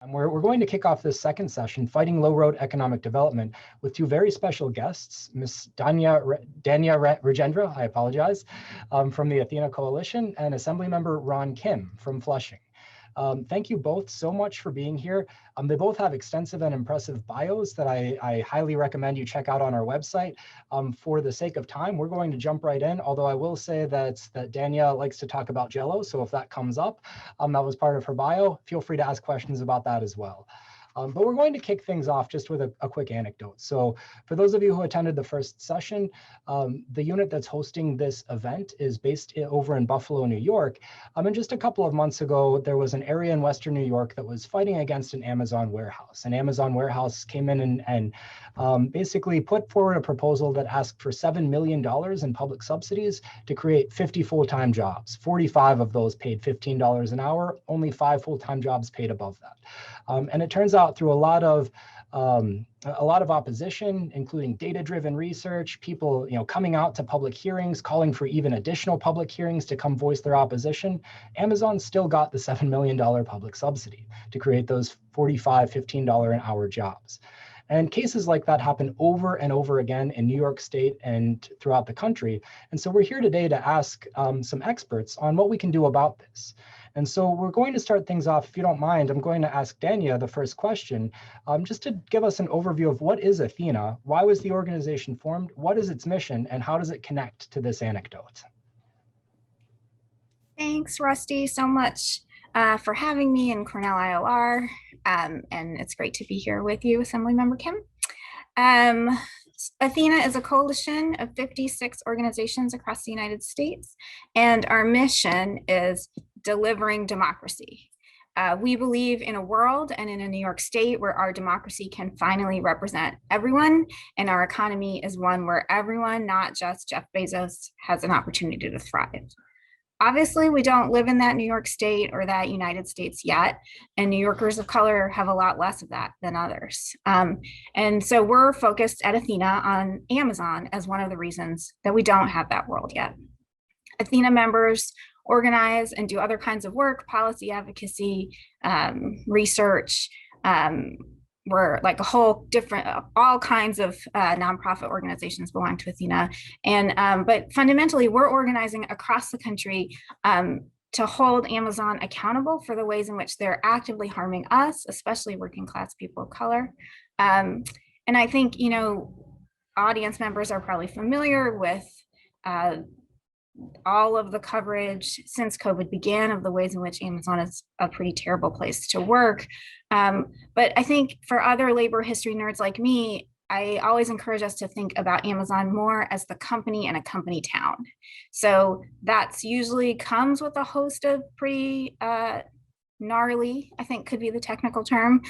And we're going to kick off this second session, Fighting Low Road Economic Development, with two very special guests, Ms. Danya Rajendra, I apologize, from the Athena Coalition, and Assemblymember Ron Kim from Flushing. Thank you both so much for being here. They both have extensive and impressive bios that I highly recommend you check out on our website. For the sake of time, we're going to jump right in, although I will say that Danya likes to talk about Jello, so if that comes up, that was part of her bio, feel free to ask questions about that as well. But we're going to kick things off just with a quick anecdote. So for those of you who attended the first session, the unit that's hosting this event is based over in Buffalo, New York. And just a couple of months ago, there was an area in Western New York that was fighting against an Amazon warehouse. An Amazon warehouse came in and basically put forward a proposal that asked for $7 million in public subsidies to create 50 full-time jobs. 45 of those paid $15 an hour, only 5 full-time jobs paid above that. And it turns out through a lot of opposition, including data-driven research, people coming out to public hearings, calling for even additional public hearings to come voice their opposition, Amazon still got the $7 million public subsidy to create those 45, $15 an hour jobs. And cases like that happen over and over again in New York State and throughout the country. And so we're here today to ask some experts on what we can do about this. And so we're going to start things off, if you don't mind, I'm going to ask Danya the first question, just to give us an overview of what is Athena, why was the organization formed, what is its mission, and how does it connect to this anecdote? Thanks, Rusty, so much for having me in Cornell IOR. And it's great to be here with you, Assemblymember Kim. Athena is a coalition of 56 organizations across the United States, and our mission is delivering democracy. We believe in a world and in a New York State where our democracy can finally represent everyone, and our economy is one where everyone, not just Jeff Bezos, has an opportunity to thrive. Obviously, we don't live in that New York State or that United States yet, and New Yorkers of color have a lot less of that than others. And so we're focused at Athena on Amazon as one of the reasons that we don't have that world yet. Athena members organize and do other kinds of work, policy advocacy, research. We're like a whole different, all kinds of nonprofit organizations belong to Athena. And but fundamentally, we're organizing across the country to hold Amazon accountable for the ways in which they're actively harming us, especially working class people of color. And I think, audience members are probably familiar with all of the coverage since COVID began of the ways in which Amazon is a pretty terrible place to work. But I think for other labor history nerds like me, I always encourage us to think about Amazon more as the company and a company town. So that's usually comes with a host of pretty gnarly, I think could be the technical term,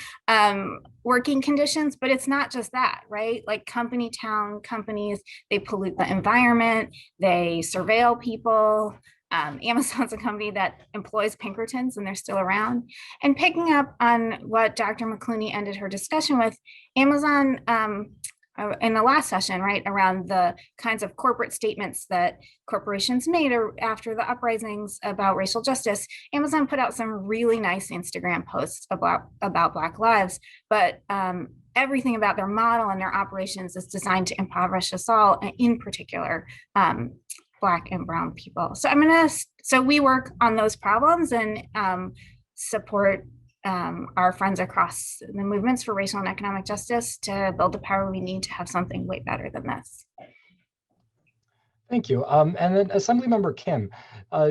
working conditions, but it's not just that, right? Like company town companies, they pollute the environment, they surveil people. Amazon's a company that employs Pinkertons and they're still around. And picking up on what Dr. McClooney ended her discussion with, Amazon, in the last session, right, around the kinds of corporate statements that corporations made after the uprisings about racial justice, Amazon put out some really nice Instagram posts about Black lives, but everything about their model and their operations is designed to impoverish us all, and in particular, Black and brown people. So we work on those problems and support our friends across the movements for racial and economic justice to build the power we need to have something way better than this. Thank you. And then Assemblymember Kim,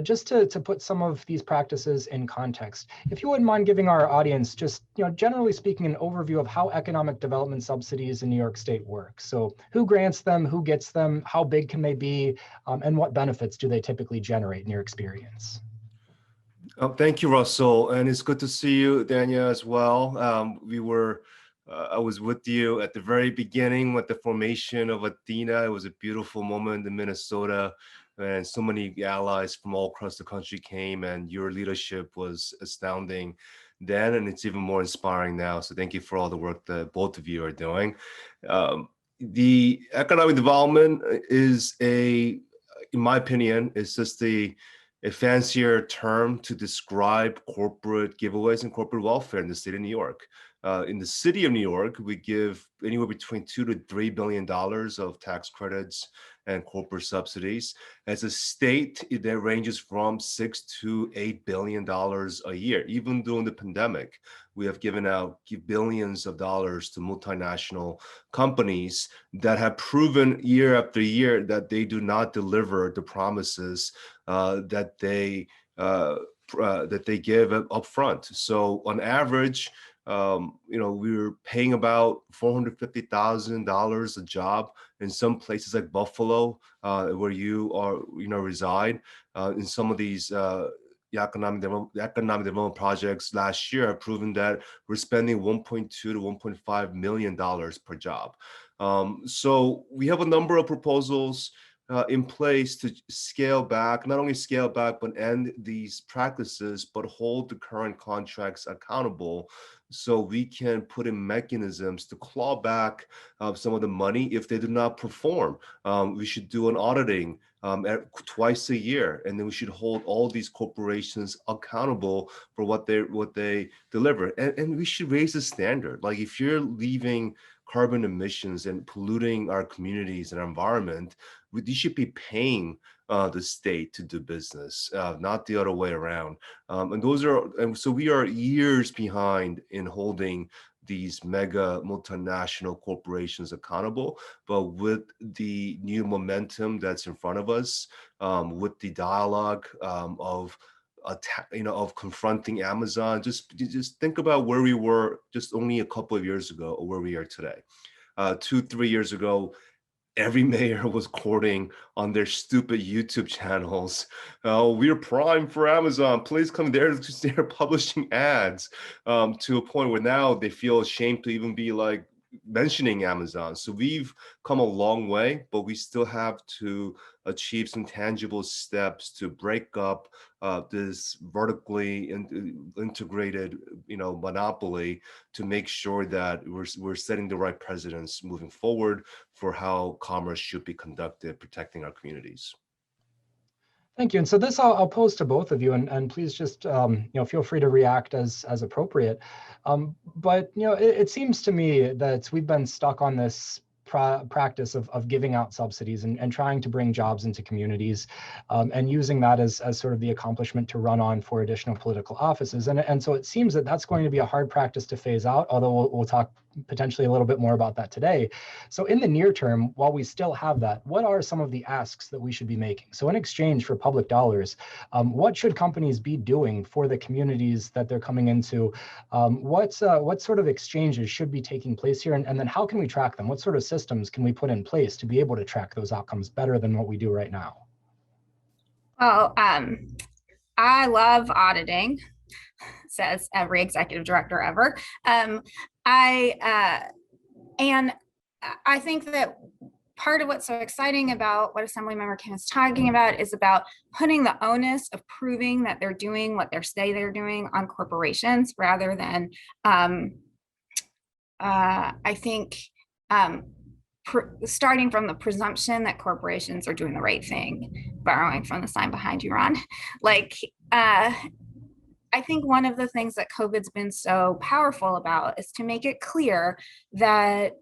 just to put some of these practices in context, if you wouldn't mind giving our audience just, generally speaking, an overview of how economic development subsidies in New York State work. So who grants them, who gets them, how big can they be, and what benefits do they typically generate in your experience? Thank you, Russell. And it's good to see you, Danya, as well. I was with you at the very beginning with the formation of Athena. It was a beautiful moment in Minnesota, and so many allies from all across the country came, and your leadership was astounding then, and it's even more inspiring now. So thank you for all the work that both of you are doing. The economic development is in my opinion, it's a fancier term to describe corporate giveaways and corporate welfare in the state of New York. In the city of New York, we give anywhere between $2 to $3 billion of tax credits and corporate subsidies. As a state, that ranges from $6 to $8 billion a year. Even during the pandemic, we have given out billions of dollars to multinational companies that have proven year after year that they do not deliver the promises that they give up front. So on average, we were paying about $450,000 a job in some places like Buffalo, where you reside. In some of these economic development projects last year have proven that we're spending $1.2 to $1.5 million per job. So we have a number of proposals in place to scale back, not only scale back, but end these practices, but hold the current contracts accountable so we can put in mechanisms to claw back some of the money if they do not perform. We should do an auditing twice a year, and then we should hold all these corporations accountable for what they deliver. And we should raise the standard. Like if you're leaving carbon emissions and polluting our communities and our environment, you should be paying the state to do business, not the other way around. And so we are years behind in holding these mega multinational corporations accountable. But with the new momentum that's in front of us, with the dialogue of confronting Amazon, just think about where we were just only a couple of years ago or where we are today. 2-3 years ago, every mayor was courting on their stupid YouTube channels. We're prime for Amazon. Please come there. They're publishing ads to a point where now they feel ashamed to even be like mentioning Amazon. So we've come a long way, but we still have to achieve some tangible steps to break up this vertically integrated, monopoly, to make sure that we're setting the right precedents moving forward for how commerce should be conducted, protecting our communities. Thank you. And so this I'll pose to both of you, and please just feel free to react as appropriate. But it seems to me that we've been stuck on this practice of giving out subsidies and trying to bring jobs into communities, and using that as sort of the accomplishment to run on for additional political offices. And so it seems that that's going to be a hard practice to phase out, although we'll talk potentially a little bit more about that today. So in the near term, while we still have that, what are some of the asks that we should be making? So in exchange for public dollars, what should companies be doing for the communities that they're coming into? What sort of exchanges should be taking place here? And then how can we track them? What sort of systems can we put in place to be able to track those outcomes better than what we do right now? Well, I love auditing, says every executive director ever. And I think that part of what's so exciting about what Assemblymember Kim is talking about is about putting the onus of proving that they're doing what they say they're doing on corporations, rather than, I think, starting from the presumption that corporations are doing the right thing, borrowing from the sign behind you, Ron. I think one of the things that COVID's been so powerful about is to make it clear that,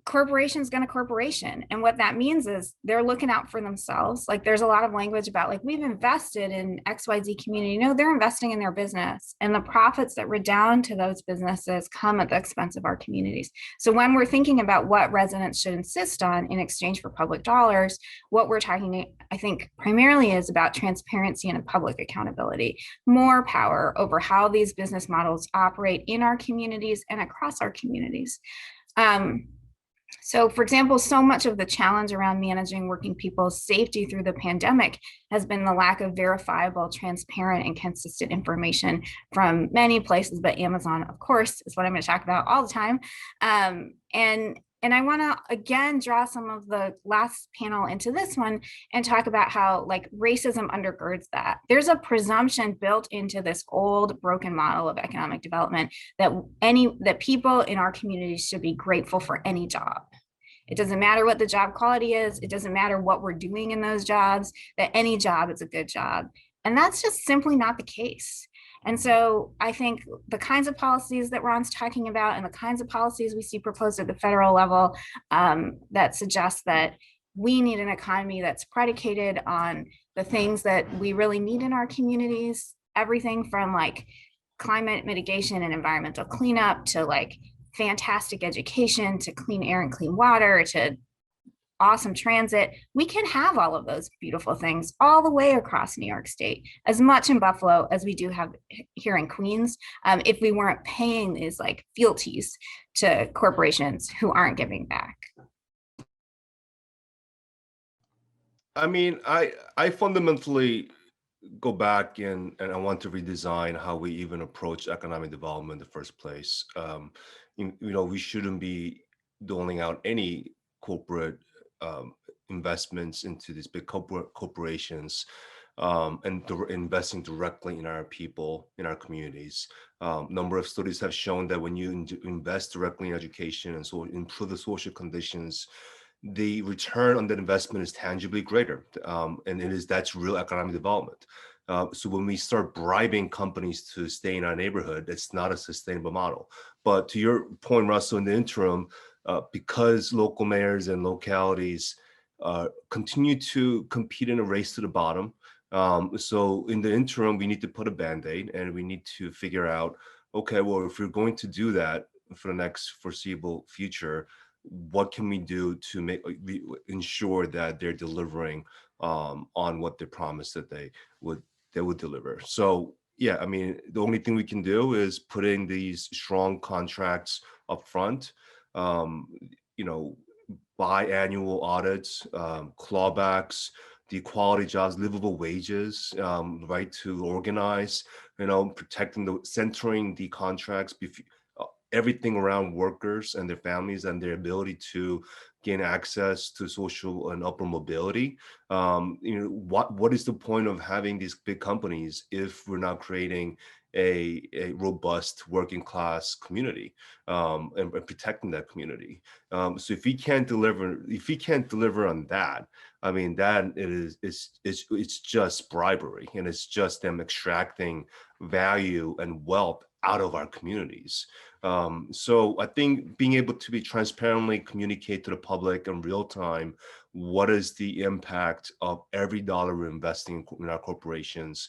corporation's gonna corporation. And what that means is they're looking out for themselves. Like there's a lot of language about like, we've invested in XYZ community. No, they're investing in their business, and the profits that redound to those businesses come at the expense of our communities. So when we're thinking about what residents should insist on in exchange for public dollars, what we're talking, I think, primarily is about transparency and public accountability, more power over how these business models operate in our communities and across our communities. So for example, so much of the challenge around managing working people's safety through the pandemic has been the lack of verifiable, transparent, and consistent information from many places, but Amazon, of course, is what I'm going to talk about all the time. And I want to, again, draw some of the last panel into this one and talk about how like racism undergirds that. There's a presumption built into this old broken model of economic development that people in our communities should be grateful for any job. It doesn't matter what the job quality is. It doesn't matter what we're doing in those jobs, that any job is a good job. And that's just simply not the case. And so I think the kinds of policies that Ron's talking about and the kinds of policies we see proposed at the federal level that suggest that we need an economy that's predicated on the things that we really need in our communities, everything from like climate mitigation and environmental cleanup to like fantastic education to clean air and clean water to awesome transit. We can have all of those beautiful things all the way across New York State, as much in Buffalo as we do have here in Queens, if we weren't paying these like fealties to corporations who aren't giving back. I mean, I fundamentally go back and I want to redesign how we even approach economic development in the first place. We shouldn't be doling out any corporate investments into these big corporations and investing directly in our people, in our communities. Number of studies have shown that when you invest directly in education and so improve the social conditions, the return on that investment is tangibly greater, and that's real economic development. So when we start bribing companies to stay in our neighborhood, it's not a sustainable model. But to your point, Russell, in the interim, because local mayors and localities continue to compete in a race to the bottom, so in the interim, we need to put a Band-Aid and we need to figure out, okay, well, if we're going to do that for the next foreseeable future, what can we do to ensure that they're delivering on what they promised that they would deliver? So yeah, I mean, the only thing we can do is put in these strong contracts up front, biannual audits, clawbacks, the quality jobs, livable wages, right to organize, centering the contracts, everything around workers and their families and their ability to gain access to social and upper mobility. What is the point of having these big companies if we're not creating a robust working class community and protecting that community? So if we can't deliver on that, I mean, that it's just bribery, and it's just them extracting value and wealth out of our communities. So I think being able to be transparently communicate to the public in real time, what is the impact of every dollar we're investing in our corporations,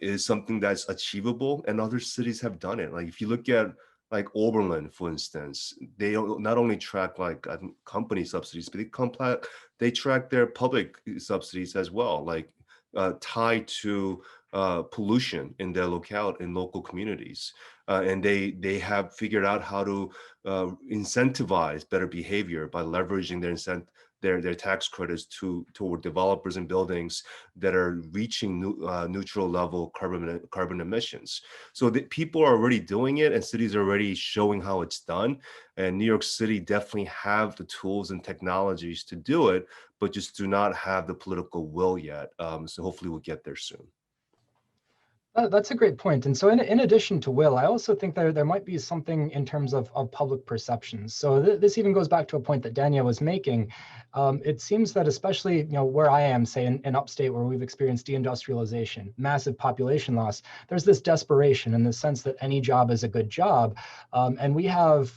is something that's achievable, and other cities have done it. Like if you look at like Oberlin, for instance, they not only track like company subsidies, but they track their public subsidies as well, like tied to pollution in their local communities, and they have figured out how to incentivize better behavior by leveraging their tax credits toward developers and buildings that are reaching neutral level carbon emissions. So that people are already doing it, and cities are already showing how it's done. And New York City definitely have the tools and technologies to do it, but just do not have the political will yet. So hopefully we'll get there soon. That's a great point. And so in addition to will, I also think there might be something in terms of public perceptions. So this even goes back to a point that Dania was making. It seems that especially where I am, say in upstate, where we've experienced deindustrialization, massive population loss, there's this desperation in the sense that any job is a good job. And we have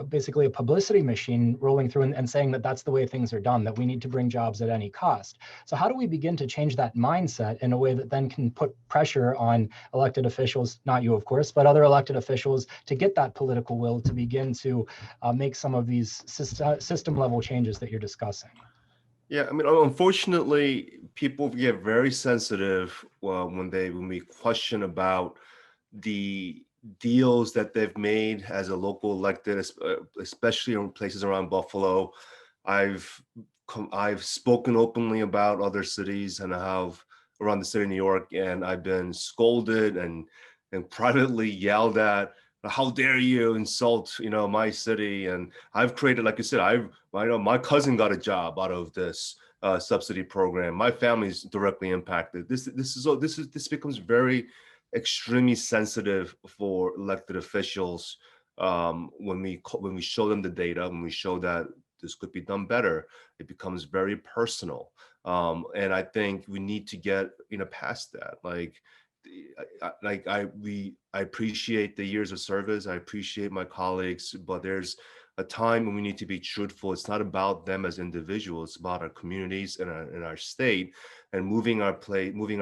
basically a publicity machine rolling through and saying that that's the way things are done, that we need to bring jobs at any cost. So how do we begin to change that mindset in a way that then can put pressure on elected officials, not you, of course, but other elected officials, to get that political will to begin to make some of these system level changes that you're discussing? Yeah, I mean, unfortunately, people get very sensitive when we question about the deals that they've made as a local elected, especially in places around Buffalo. I've spoken openly about other cities and how around the city of New York, and I've been scolded and privately yelled at. How dare you insult, my city? And I've created, like you said, I know my cousin got a job out of this subsidy program. My family's directly impacted. This becomes very extremely sensitive for elected officials when we show them the data, when we show that this could be done better. It becomes very personal. And I think we need to get, past that. I appreciate the years of service. I appreciate my colleagues, but there's a time when we need to be truthful. It's not about them as individuals. It's about our communities and our state, and moving our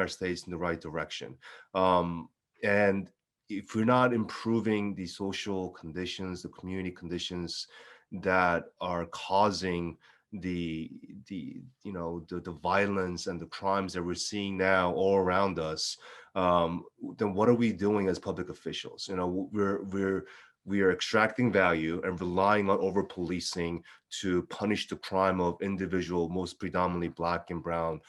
states in the right direction. And if we're not improving the social conditions, the community conditions that are causing the violence and the crimes that we're seeing now all around us, then what are we doing as public officials? We are extracting value and relying on over policing to punish the crime of individual, most predominantly Black and brown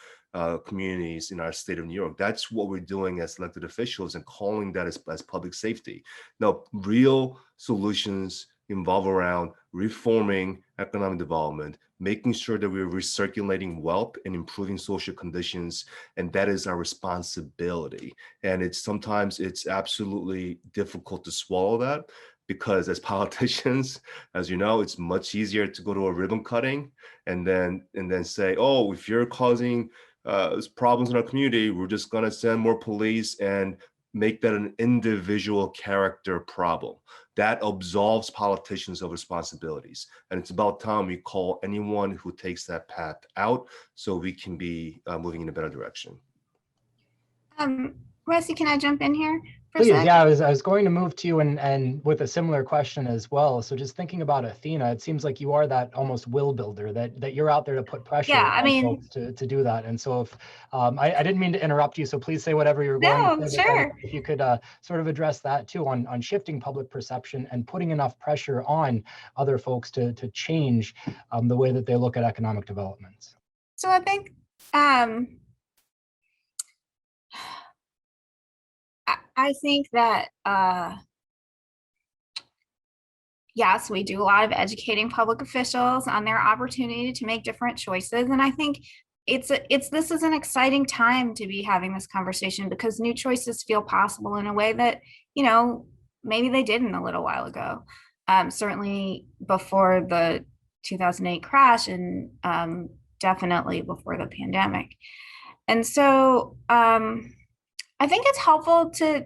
communities in our state of New York. That's what we're doing as elected officials, and calling that as public safety. Now, real solutions involve around reforming economic development, making sure that we're recirculating wealth and improving social conditions, and that is our responsibility. And sometimes it's absolutely difficult to swallow that, because as politicians, as you know, it's much easier to go to a ribbon cutting and then say, oh, if you're causing problems in our community, we're just going to send more police and make that an individual character problem. That absolves politicians of responsibilities. And it's about time we call anyone who takes that path out, so we can be moving in a better direction. Rusty, can I jump in here? Please, yeah, I was going to move to you and with a similar question as well. So just thinking about Athena, it seems like you are that almost will builder, that you're out there to put pressure on folks to do that. And so if I didn't mean to interrupt you, so please say whatever you're going to say. Sure. If you could sort of address that too, on shifting public perception and putting enough pressure on other folks to change the way that they look at economic development. So I think I think that, yes, we do a lot of educating public officials on their opportunity to make different choices. And I think this is an exciting time to be having this conversation, because new choices feel possible in a way that, maybe they didn't a little while ago. Certainly before the 2008 crash, and definitely before the pandemic. And so, I think it's helpful to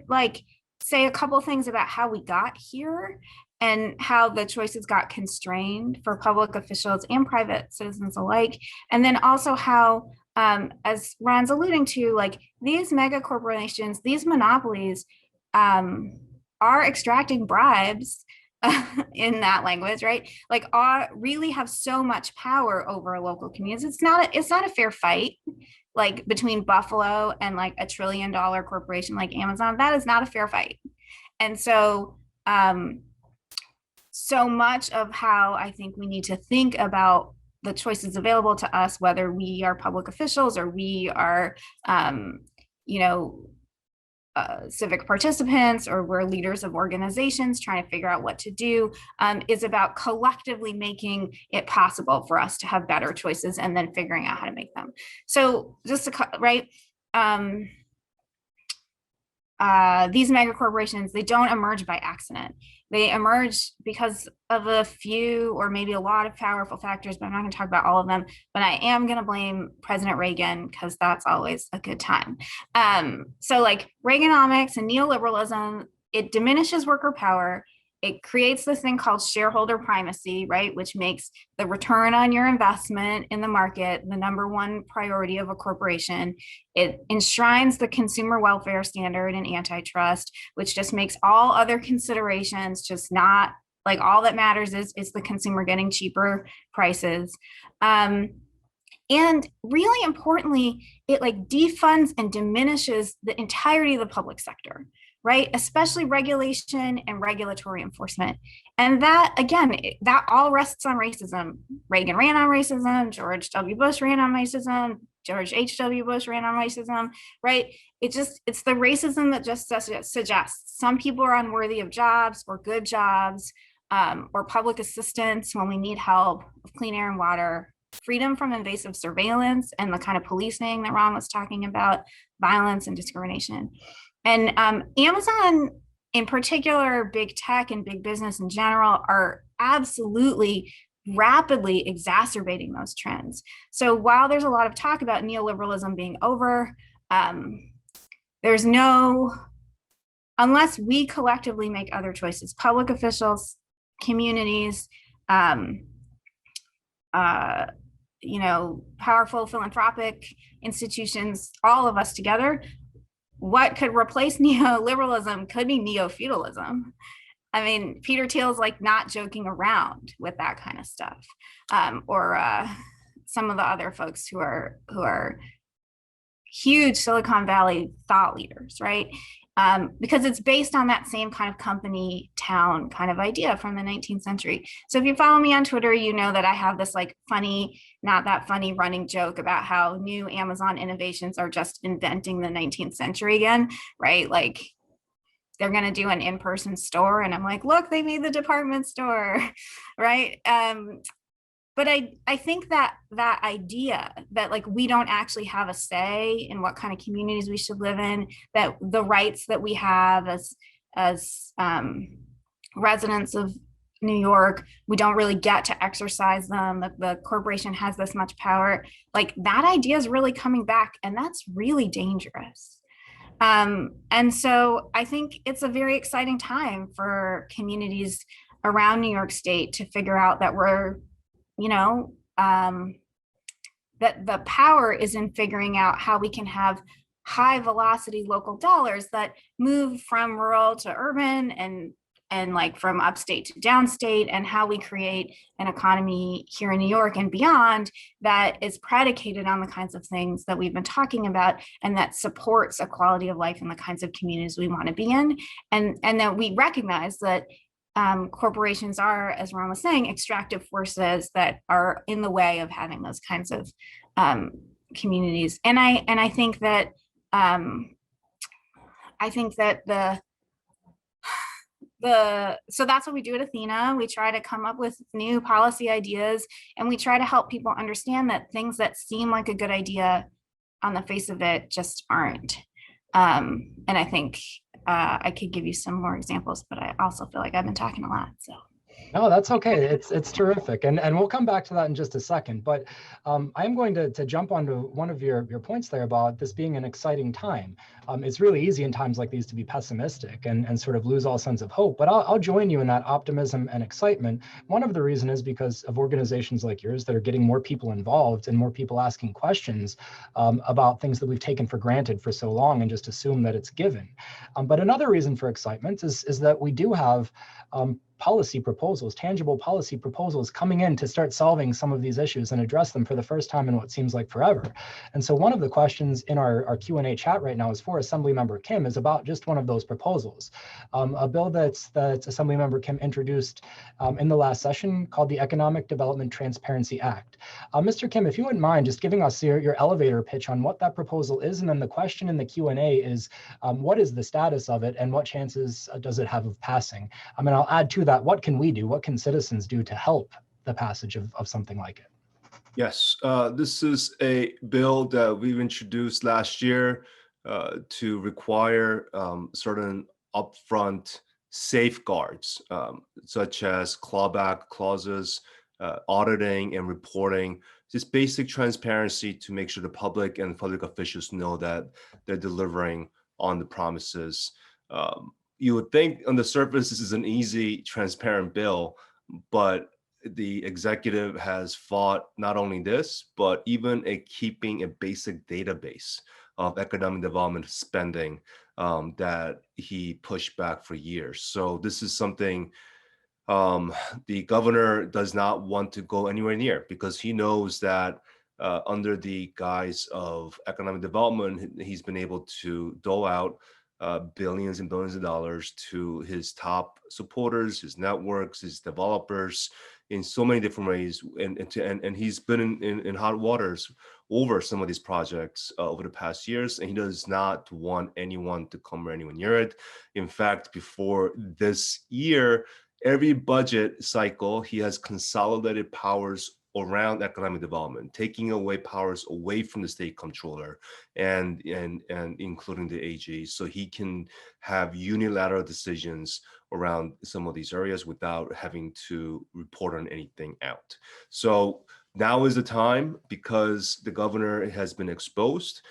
say a couple things about how we got here and how the choices got constrained for public officials and private citizens alike. And then also how, as Ron's alluding to, these mega corporations, these monopolies are extracting bribes in that language, right? Really have so much power over local communities. It's not a fair fight. Between Buffalo and a $1 trillion corporation like Amazon, that is not a fair fight. And so, so much of how I think we need to think about the choices available to us, whether we are public officials or we are, civic participants, or we're leaders of organizations trying to figure out what to do, is about collectively making it possible for us to have better choices and then figuring out how to make them. So just to, these mega corporations, they don't emerge by accident. They emerge because of a few or maybe a lot of powerful factors, but I'm not going to talk about all of them. But I am going to blame President Reagan, because that's always a good time. So Reaganomics and neoliberalism, it diminishes worker power. It creates this thing called shareholder primacy, right? Which makes the return on your investment in the market the number one priority of a corporation. It enshrines the consumer welfare standard and antitrust, which just makes all other considerations just not, all that matters is the consumer getting cheaper prices. And really importantly, it defunds and diminishes the entirety of the public sector, right? Especially regulation and regulatory enforcement. And that, again, that all rests on racism. Reagan ran on racism, George W. Bush ran on racism, George H.W. Bush ran on racism, right? It's the racism that just suggests some people are unworthy of jobs or good jobs, or public assistance when we need help with clean air and water, freedom from invasive surveillance and the kind of policing that Ron was talking about, violence and discrimination. And Amazon in particular, big tech and big business in general, are absolutely rapidly exacerbating those trends. So while there's a lot of talk about neoliberalism being over, there's no, unless we collectively make other choices, public officials, communities, powerful philanthropic institutions, all of us together, what could replace neoliberalism could be neo-feudalism. I mean, Peter Thiel's like not joking around with that kind of stuff, or some of the other folks who are huge Silicon Valley thought leaders, right? Because it's based on that same kind of company town kind of idea from the 19th century. So if you follow me on Twitter, you know that I have this like funny, not that funny running joke about how new Amazon innovations are just inventing the 19th century again, right? Like they're going to do an in-person store and I'm like, look, they made the department store, right? But I think that idea that like we don't actually have a say in what kind of communities we should live in, that the rights that we have as residents of New York, we don't really get to exercise them, that the corporation has this much power, like that idea is really coming back, and that's really dangerous. And so I think it's a very exciting time for communities around New York State to figure out that we're, that the power is in figuring out how we can have high velocity local dollars that move from rural to urban and like from upstate to downstate, and how we create an economy here in New York and beyond that is predicated on the kinds of things that we've been talking about, and that supports a quality of life in the kinds of communities we want to be in. And that we recognize that corporations are, as Ron was saying, extractive forces that are in the way of having those kinds of communities. And I think that so that's what we do at Athena. We try to come up with new policy ideas, and we try to help people understand that things that seem like a good idea on the face of it just aren't. And I think I could give you some more examples, but I also feel like I've been talking a lot, so. No, that's okay. It's terrific. And we'll come back to that in just a second. But I'm going to jump onto one of your points there about this being an exciting time. It's really easy in times like these to be pessimistic and sort of lose all sense of hope. But I'll join you in that optimism and excitement. One of the reasons is because of organizations like yours that are getting more people involved and more people asking questions about things that we've taken for granted for so long and just assume that it's given. But another reason for excitement is that we do have policy proposals, tangible policy proposals coming in to start solving some of these issues and address them for the first time in what seems like forever. And so one of the questions in our Q&A chat right now is for Assemblymember Kim, is about just one of those proposals. A bill that Assemblymember Kim introduced in the last session called the Economic Development Transparency Act. Mr. Kim, if you wouldn't mind just giving us your elevator pitch on what that proposal is, and then the question in the Q&A is, what is the status of it and what chances does it have of passing? And I'll add to that, what can we do? What can citizens do to help the passage of something like it? Yes, this is a bill that we've introduced last year to require certain upfront safeguards, such as clawback clauses, auditing and reporting, just basic transparency to make sure the public and public officials know that they're delivering on the promises. You would think on the surface this is an easy, transparent bill, but the executive has fought not only this, but even keeping a basic database of economic development spending that he pushed back for years. So this is something the governor does not want to go anywhere near, because he knows that under the guise of economic development, he's been able to dole out billions and billions of dollars to his top supporters, his networks, his developers in so many different ways. And he's been in hot waters over some of these projects over the past years, and he does not want anyone to come anywhere near it. In fact, before this year, every budget cycle, he has consolidated powers around economic development, taking away powers away from the state comptroller and including the AG, so he can have unilateral decisions around some of these areas without having to report on anything out. So now is the time, because the governor has been exposed.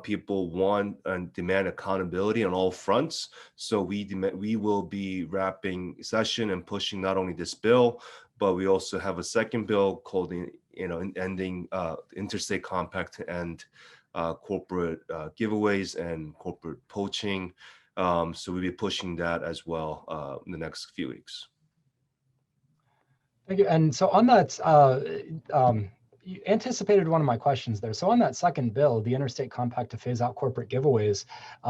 People want and demand accountability on all fronts. So we will be wrapping session and pushing not only this bill, but we also have a second bill called, ending interstate compact to end corporate giveaways and corporate poaching. So we'll be pushing that as well in the next few weeks. Thank you. And so on that, you anticipated one of my questions there. So on that second bill, the interstate compact to phase out corporate giveaways,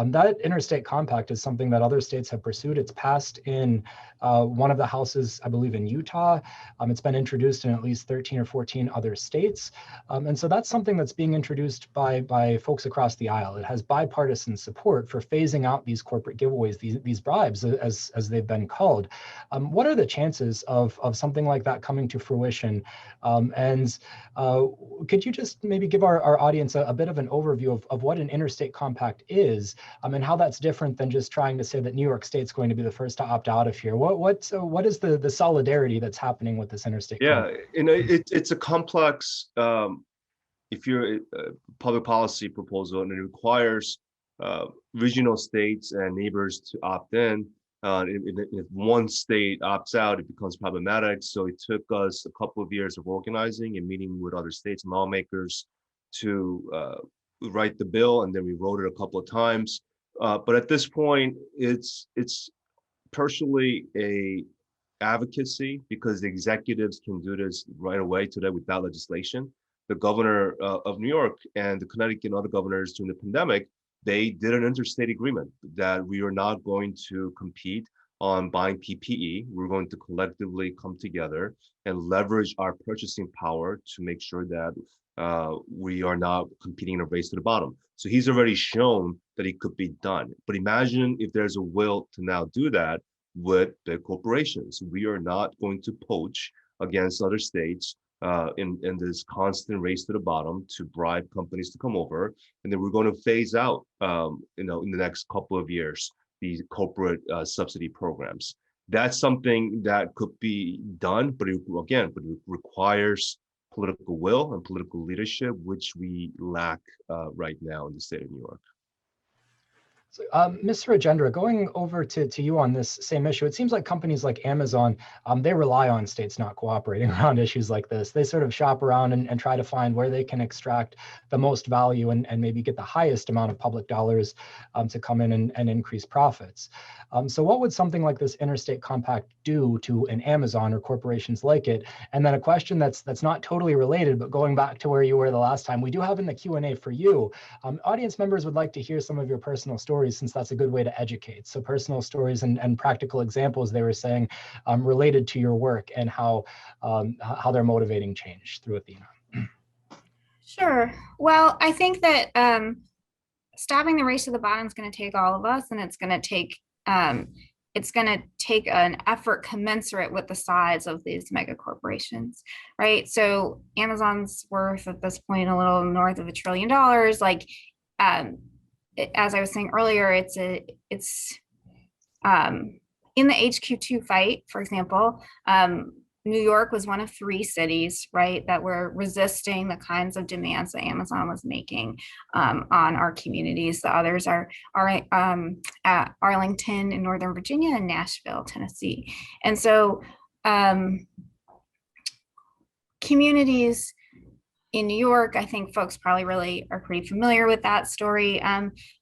that interstate compact is something that other states have pursued. It's passed in one of the houses, I believe, in Utah. It's been introduced in at least 13 or 14 other states. And so that's something that's being introduced by folks across the aisle. It has bipartisan support for phasing out these corporate giveaways, these bribes, as they've been called. What are the chances of something like that coming to fruition? Could you just maybe give our audience a bit of an overview of what an interstate compact is, and how that's different than just trying to say that New York State's going to be the first to opt out of here? What is the solidarity that's happening with this interstate compact? It's a complex, if you're a public policy proposal, and it requires regional states and neighbors to opt in. If one state opts out, it becomes problematic. So it took us a couple of years of organizing and meeting with other states and lawmakers to write the bill, and then we wrote it a couple of times. But at this point, it's partially a advocacy, because the executives can do this right away today without legislation. The governor of New York and the Connecticut and other governors during the pandemic, they did an interstate agreement that we are not going to compete on buying PPE. We're going to collectively come together and leverage our purchasing power to make sure that we are not competing in a race to the bottom. So he's already shown that it could be done. But imagine if there's a will to now do that with big corporations. We are not going to poach against other states in this constant race to the bottom to bribe companies to come over, and then we're going to phase out, in the next couple of years, these corporate subsidy programs. That's something that could be done, but it requires political will and political leadership, which we lack right now in the state of New York. So, Ms. Rajendra, going over to you on this same issue, it seems like companies like Amazon, they rely on states not cooperating around issues like this. They sort of shop around and try to find where they can extract the most value and maybe get the highest amount of public dollars to come in and increase profits. So what would something like this interstate compact do to an Amazon or corporations like it? And then a question that's not totally related, but going back to where you were the last time, we do have in the Q&A for you, audience members would like to hear some of your personal stories, since that's a good way to educate. So personal stories and practical examples, they were saying, related to your work and how they're motivating change through Athena. Sure. Well, I think that stopping the race to the bottom is going to take all of us, and it's going to take an effort commensurate with the size of these mega corporations, right? So Amazon's worth at this point a little north of $1 trillion. Like, as I was saying earlier, it's in the HQ2 fight, for example, New York was one of 3 cities, right, that were resisting the kinds of demands that Amazon was making on our communities. The others are at Arlington in Northern Virginia and Nashville, Tennessee. And so communities in New York, I think folks probably really are pretty familiar with that story.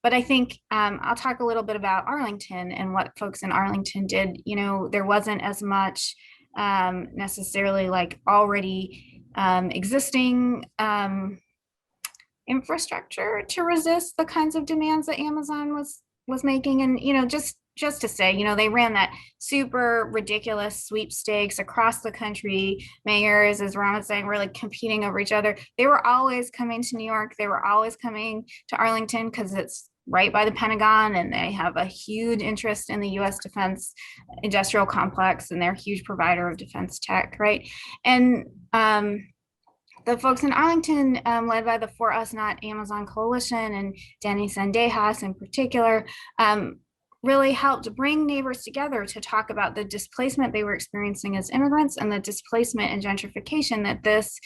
But I think I'll talk a little bit about Arlington and what folks in Arlington did. There wasn't as much necessarily like already existing infrastructure to resist the kinds of demands that Amazon was making. And, just to say, they ran that super ridiculous sweepstakes across the country. Mayors, as Ron was saying, were like competing over each other. They were always coming to New York. They were always coming to Arlington because it's right by the Pentagon, and they have a huge interest in the U.S. defense industrial complex, and they're a huge provider of defense tech, right? And the folks in Arlington, led by the For Us Not Amazon Coalition and Danny Sendejas in particular, really helped bring neighbors together to talk about the displacement they were experiencing as immigrants and the displacement and gentrification that this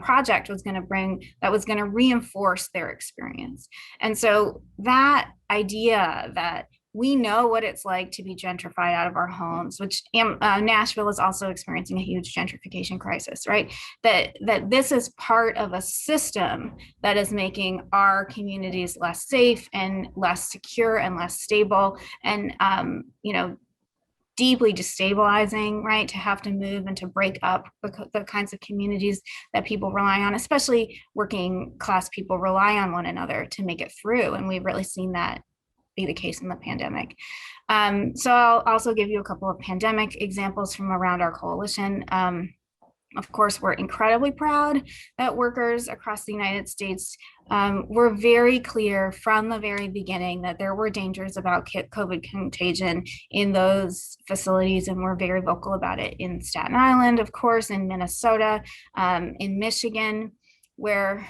project was going to bring, that was going to reinforce their experience. And so that idea that we know what it's like to be gentrified out of our homes, which Nashville is also experiencing a huge gentrification crisis, right? That this is part of a system that is making our communities less safe and less secure and less stable, and deeply destabilizing, right? To have to move and to break up the kinds of communities that people rely on, especially working class people rely on one another to make it through. And we've really seen that be the case in the pandemic. So I'll also give you a couple of pandemic examples from around our coalition. Of course, we're incredibly proud that workers across the United States were very clear from the very beginning that there were dangers about COVID contagion in those facilities, and we're very vocal about it in Staten Island, of course, in Minnesota, in Michigan, where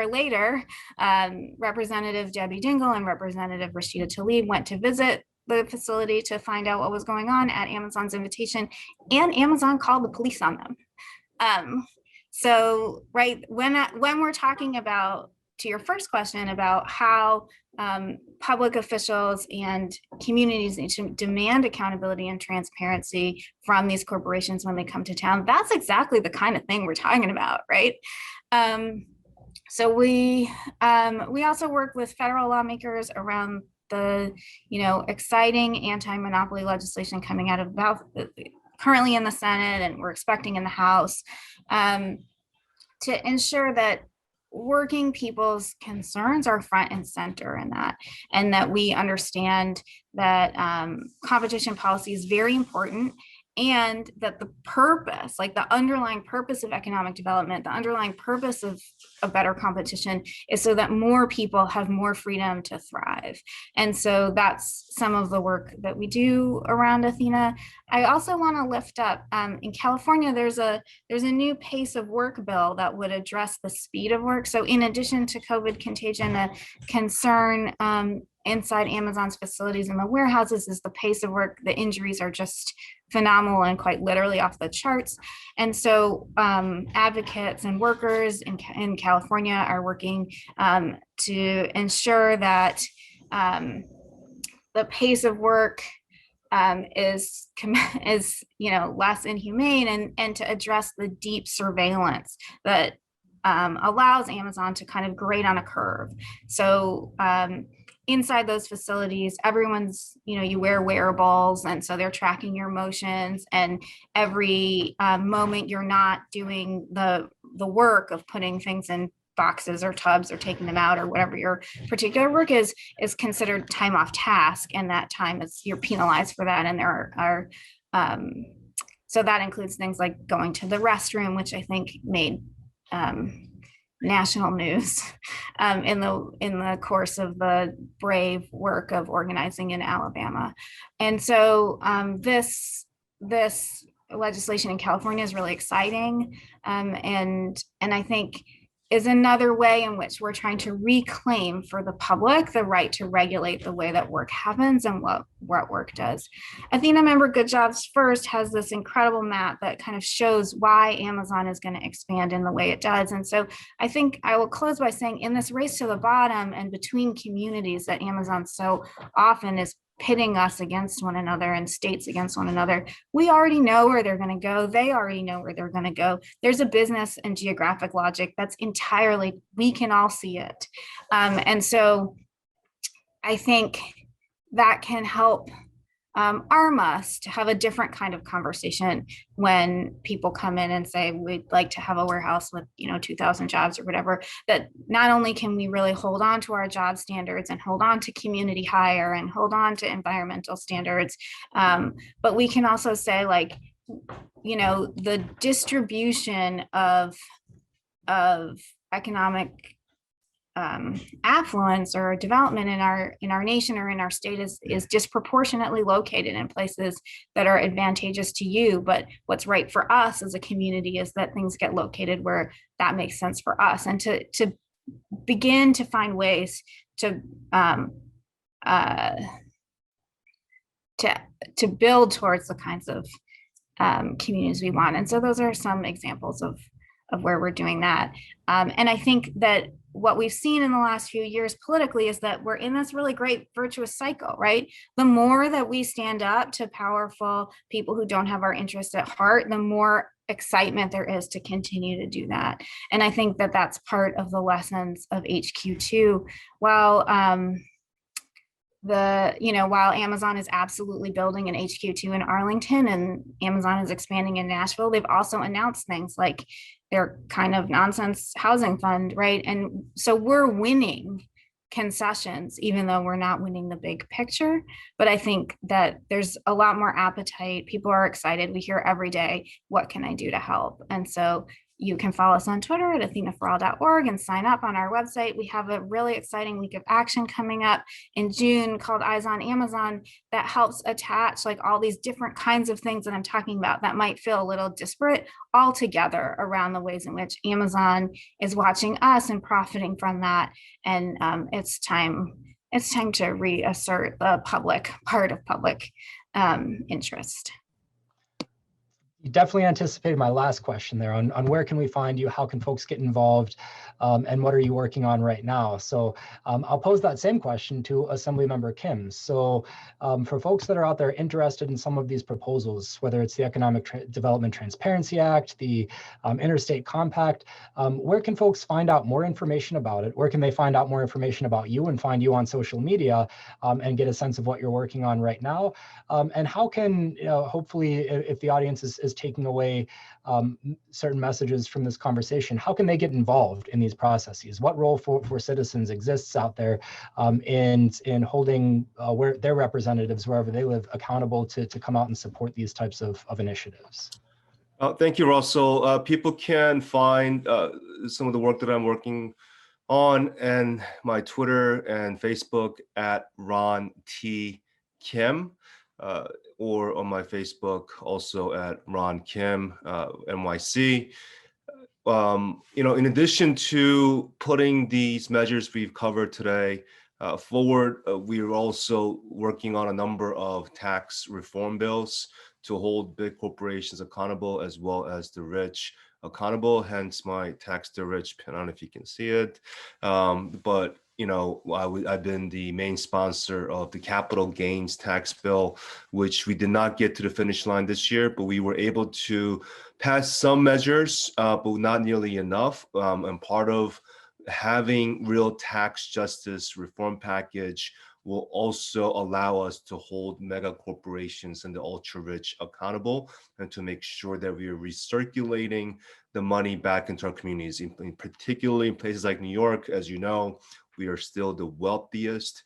later Representative Debbie Dingell and Representative Rashida Tlaib went to visit the facility to find out what was going on at Amazon's invitation, and Amazon called the police on them. So right, when we're talking about, to your first question about how public officials and communities need to demand accountability and transparency from these corporations when they come to town, that's exactly the kind of thing we're talking about, right? So we also work with federal lawmakers around the exciting anti-monopoly legislation coming out of currently in the Senate, and we're expecting in the House, to ensure that working people's concerns are front and center in that, and that we understand that competition policy is very important, and that the purpose, like the underlying purpose of economic development, the underlying purpose of better competition is so that more people have more freedom to thrive. And so that's some of the work that we do around Athena. I also want to lift up, in California, there's a new pace of work bill that would address the speed of work. So in addition to COVID contagion, a concern inside Amazon's facilities and the warehouses is the pace of work. The injuries are just phenomenal and quite literally off the charts. And so advocates and workers in California are working to ensure that the pace of work is less inhumane, and to address the deep surveillance that allows Amazon to kind of grade on a curve. So inside those facilities, everyone's, you wear wearables, and so they're tracking your motions, and every moment you're not doing the work of putting things in boxes or tubs or taking them out or whatever your particular work is considered time off task, and that time you're penalized for that. And there are so that includes things like going to the restroom, which I think made national news in the course of the brave work of organizing in Alabama. And so this legislation in California is really exciting, and I think is another way in which we're trying to reclaim for the public the right to regulate the way that work happens and what work does. Athena member Good Jobs First has this incredible map that kind of shows why Amazon is going to expand in the way it does. And so I think I will close by saying, in this race to the bottom and between communities that Amazon so often is pitting us against one another and states against one another, we already know where they're going to go. They already know where they're going to go. There's a business and geographic logic that's entirely, we can all see it. And so I think that can help arm us to have a different kind of conversation when people come in and say, we'd like to have a warehouse with 2,000 jobs or whatever, that not only can we really hold on to our job standards and hold on to community hire and hold on to environmental standards, but we can also say, like, the distribution of economic affluence or development in our nation or in our state is disproportionately located in places that are advantageous to you. But what's right for us as a community is that things get located where that makes sense for us, and to begin to find ways to uh, to build towards the kinds of communities we want. And so those are some examples of where we're doing that. And I think that what we've seen in the last few years politically is that we're in this really great virtuous cycle, right? The more that we stand up to powerful people who don't have our interest at heart, the more excitement there is to continue to do that. And I think that that's part of the lessons of HQ2. While while Amazon is absolutely building an HQ2 in Arlington and Amazon is expanding in Nashville, they've also announced things like their kind of nonsense housing fund, right? And so we're winning concessions, even though we're not winning the big picture. But I think that there's a lot more appetite. People are excited. We hear every day, what can I do to help? And so you can follow us on Twitter at athenaforall.org and sign up on our website. We have a really exciting week of action coming up in June called Eyes on Amazon that helps attach like all these different kinds of things that I'm talking about that might feel a little disparate all together around the ways in which Amazon is watching us and profiting from that. And it's time to reassert the public part of public interest. You definitely anticipated my last question there on where can we find you, how can folks get involved, and what are you working on right now? So I'll pose that same question to Assemblymember Kim. So for folks that are out there interested in some of these proposals, whether it's the Economic Development Transparency Act, the Interstate Compact, where can folks find out more information about it? Where can they find out more information about you and find you on social media and get a sense of what you're working on right now? And how can, hopefully, if the audience is taking away certain messages from this conversation, how can they get involved in these processes? What role for citizens exists out there in holding their representatives, wherever they live, accountable to come out and support these types of initiatives? Thank you, Russell. People can find some of the work that I'm working on and my Twitter and Facebook at Ron T. Kim. Or on my Facebook also at Ron Kim, NYC. In addition to putting these measures we've covered today forward, we are also working on a number of tax reform bills to hold big corporations accountable as well as the rich accountable, hence my tax the rich pin. I don't know if you can see it, but I've been the main sponsor of the capital gains tax bill, which we did not get to the finish line this year, but we were able to pass some measures, but not nearly enough. And part of having real tax justice reform package will also allow us to hold mega corporations and the ultra rich accountable, and to make sure that we are recirculating the money back into our communities, particularly in places like New York. As you know, we are still the wealthiest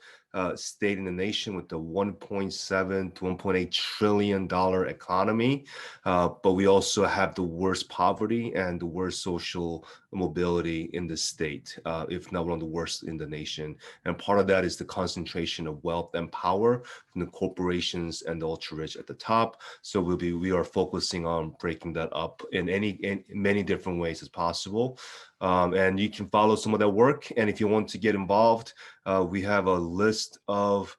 state in the nation with the $1.7 to $1.8 trillion economy. But we also have the worst poverty and the worst social mobility in the state, if not one of the worst in the nation. And part of that is the concentration of wealth and power from the corporations and the ultra rich at the top. So we are focusing on breaking that up in many different ways as possible. And you can follow some of that work. And if you want to get involved, we have a list of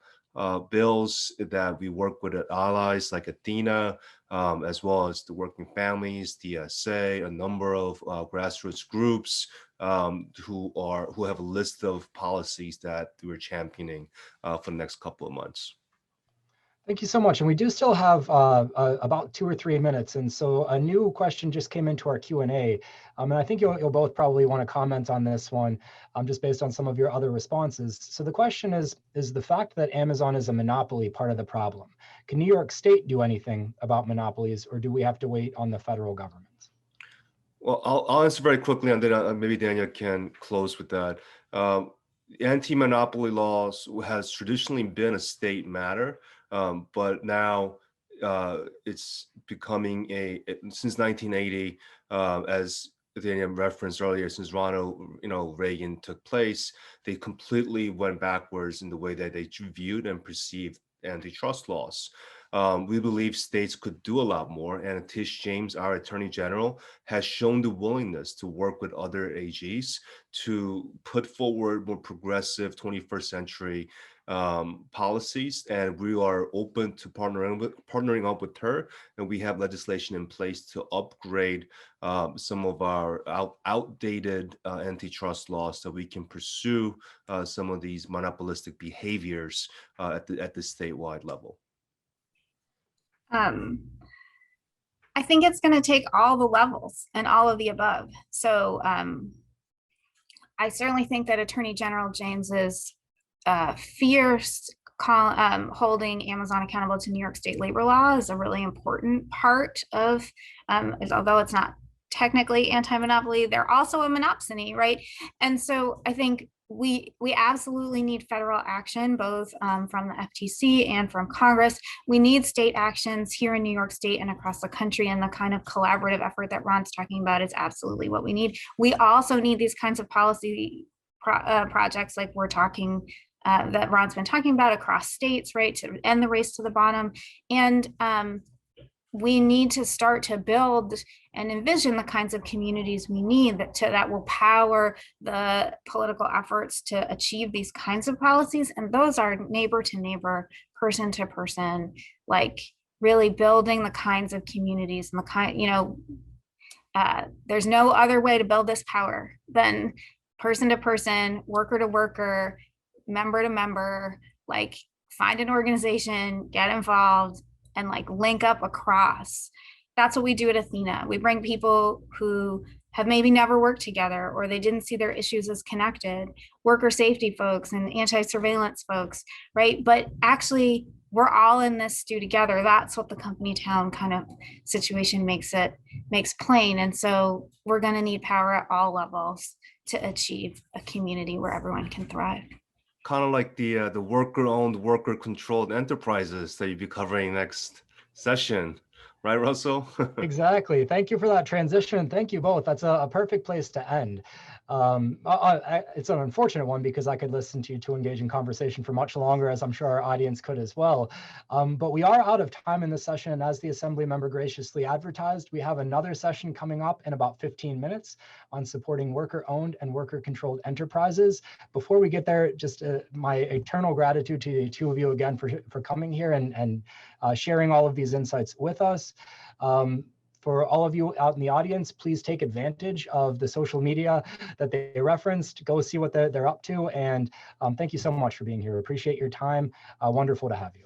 bills that we work with at allies like Athena, as well as the Working Families, DSA, a number of grassroots groups who have a list of policies that we're championing for the next couple of months. Thank you so much. And we do still have about 2 or 3 minutes. And so a new question just came into our Q&A. And I think you'll both probably want to comment on this one just based on some of your other responses. So the question is the fact that Amazon is a monopoly part of the problem? Can New York State do anything about monopolies, or do we have to wait on the federal government? Well, I'll answer very quickly, and then maybe Daniel can close with that. Anti-monopoly laws has traditionally been a state matter, but now it's becoming since 1980, as Athena referenced earlier, since Ronald, Reagan took place, they completely went backwards in the way that they viewed and perceived antitrust laws. We believe states could do a lot more, and Tish James, our Attorney General, has shown the willingness to work with other AGs to put forward more progressive 21st century policies, and we are open to partnering up with her, and we have legislation in place to upgrade some of our outdated antitrust laws, so we can pursue some of these monopolistic behaviors at the statewide level. I think it's going to take all the levels and all of the above. So I certainly think that Attorney General James's fierce holding Amazon accountable to New York State labor law is a really important part of, although it's not technically anti-monopoly, they're also a monopsony, right? And so I think we absolutely need federal action, both from the FTC and from Congress. We need state actions here in New York State and across the country, and the kind of collaborative effort that Ron's talking about is absolutely what we need. We also need these kinds of policy projects like we're talking that Ron's been talking about across states, right, to end the race to the bottom. And we need to start to build and envision the kinds of communities we need that will power the political efforts to achieve these kinds of policies. And those are neighbor to neighbor, person to person, like really building the kinds of communities and the kind, there's no other way to build this power than person to person, worker to worker, member to member, like find an organization, get involved, and like link up across. That's what we do at Athena. We bring people who have maybe never worked together, or they didn't see their issues as connected, worker safety folks and anti-surveillance folks, right? But actually, we're all in this stew together. That's what the company town kind of situation makes plain. And so we're going to need power at all levels to achieve a community where everyone can thrive. Kind of like the worker-owned, worker-controlled enterprises that you'll be covering next session, right, Russell? Exactly. Thank you for that transition. Thank you both. That's a perfect place to end. It's an unfortunate one because I could listen to you two engage in conversation for much longer, as I'm sure our audience could as well. But we are out of time in this session, and as the Assembly member graciously advertised, we have another session coming up in about 15 minutes on supporting worker-owned and worker-controlled enterprises. Before we get there, just my eternal gratitude to the two of you again for coming here and sharing all of these insights with us. For all of you out in the audience, please take advantage of the social media that they referenced. Go see what they're up to. And thank you so much for being here. Appreciate your time. Wonderful to have you.